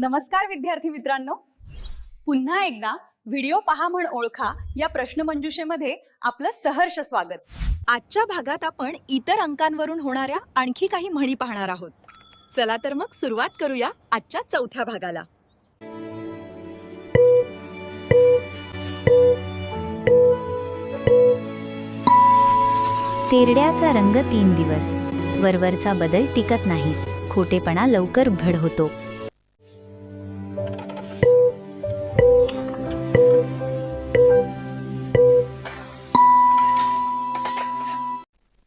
नमस्कार विद्यार्थी मित्रांनो, पुन्हा एकदा व्हिडिओ पहा म्हण ओळखा या प्रश्नमंजुषेमध्ये आपलं सहर्ष स्वागत. आजच्या भागात आपण इतर अंकांवरून होणाऱ्या आणखी काही म्हणी पाहणार आहोत. चला तर मग सुरुवात करूया आजच्या चौथ्या भागाला. तेरड्याचा रंग 3 दिवस, वरवरचा बदल टिकत नाही, खोटेपणा लवकर उघड होतो.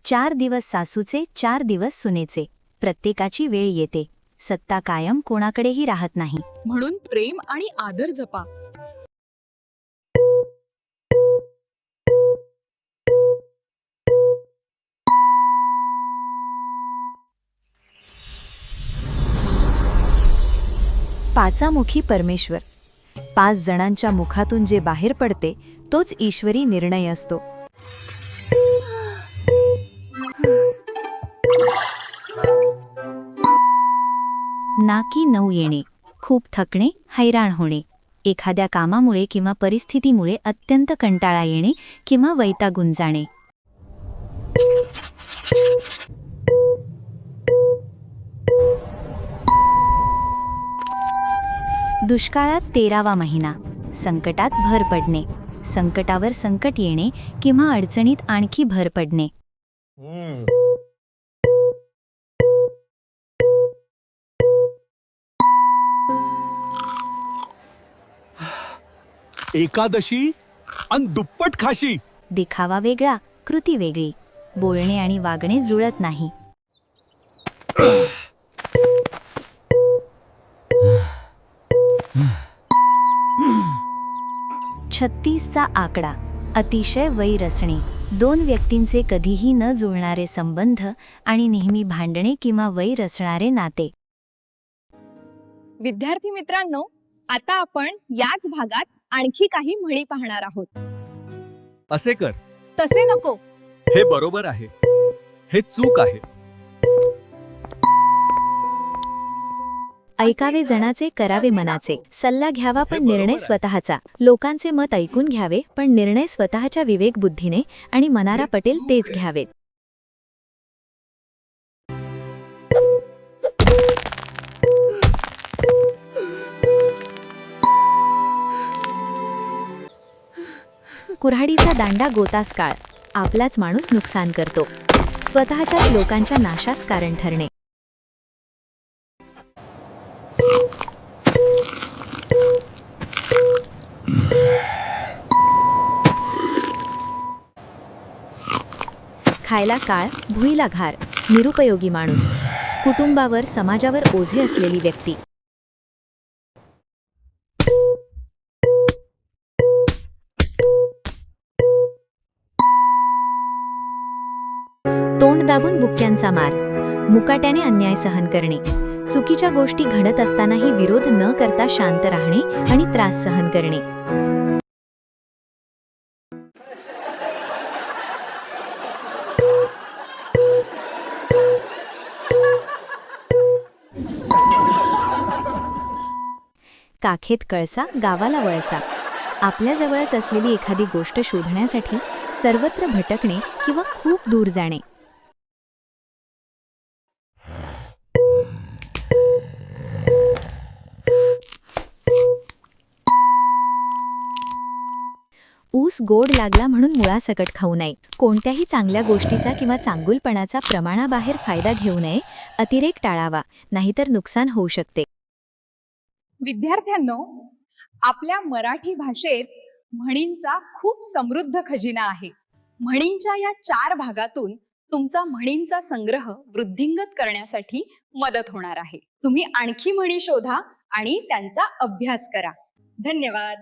चार दिवस सासूचे, 4 दिवस सुनेचे, प्रत्येकाची वेळ येते, सत्ता कायम कोणाकडेही राहत नाही. म्हणून प्रेम आणि आदर जपा. पाचामुखी परमेश्वर, 5 जणांच्या मुखातून जे बाहेर पडते तोच ईश्वरी निर्णय असतो. नाकी 9 येणे, खूप थकणे, हैराण होणे, एखाद्या कामामुळे किंवा परिस्थितीमुळे अत्यंत कंटाळा येणे किंवा वैतागून जाणे. दुष्काळात 13वा महिना, संकटात भर पडणे, संकटावर संकट येणे किंवा अडचणीत आणखी भर पडणे. एकादशी अन दुप्पट खाशी. दिखावा वेगळा, कृती वेगळी, बोलणे आणि वागणे जुळत नाही. 36चा आकडा, अतिशय वैर असणे, 2 व्यक्तींचे कधीही न जुळणारे संबंध आणि नेहमी भांडणे किंवा वैर असणारे नाते. विद्यार्थी मित्रांनो, आता आपण याच भागात आणखी काही म्हणी पाहणार आहोत. असे कर, तसे नको. हे बरोबर आहे, हे चूक आहे. ऐकावे जनाचे, करावे मनाचे, सल्ला घ्यावा पण निर्णय स्वतःचा, लोकांचे मत ऐकून घ्यावे पण निर्णय स्वतःच्या विवेक बुद्धीने आणि मनाला पटेल तेच घ्यावेत. कुऱ्हाडीचा दांडा गोतास काळ, आपलाच माणूस नुकसान करतो, स्वतःच्याच लोकांच्या नाशास कारण ठरणे. खायला काळ, भुईला घार, निरुपयोगी माणूस, कुटुंबावर समाजावर ओझे असलेली व्यक्ती. तोंड दाबून बुक्क्यांचा मार, मुकाट्याने अन्याय सहन करणे, चुकीच्या गोष्टी घडत असतानाही विरोध न करता शांत राहणे आणि त्रास सहन करणे. काखेत कळसा, गावाला वळसा, आपल्याजवळच असलेली एखादी गोष्ट शोधण्यासाठी सर्वत्र भटकणे किंवा खूप दूर जाणे. ऊस गोड लागला म्हणून मुळासकट खाऊ नये, कोणत्याही चांगल्या गोष्टीचा किंवा चांगुलपणाचा प्रमाणाबाहेर फायदा घेऊ नये, अतिरेक टाळावा, नाहीतर नुकसान होऊ शकते. विद्यार्थ्यांनो, आपल्या मराठी भाषेत म्हणींचा खूप समृद्ध खजिना आहे. म्हणींच्या या 4 भागातून तुमचा म्हणींचा संग्रह वृद्धिंगत करण्यासाठी मदत होणार आहे. तुम्ही आणखी म्हणी शोधा आणि त्यांचा अभ्यास करा. धन्यवाद.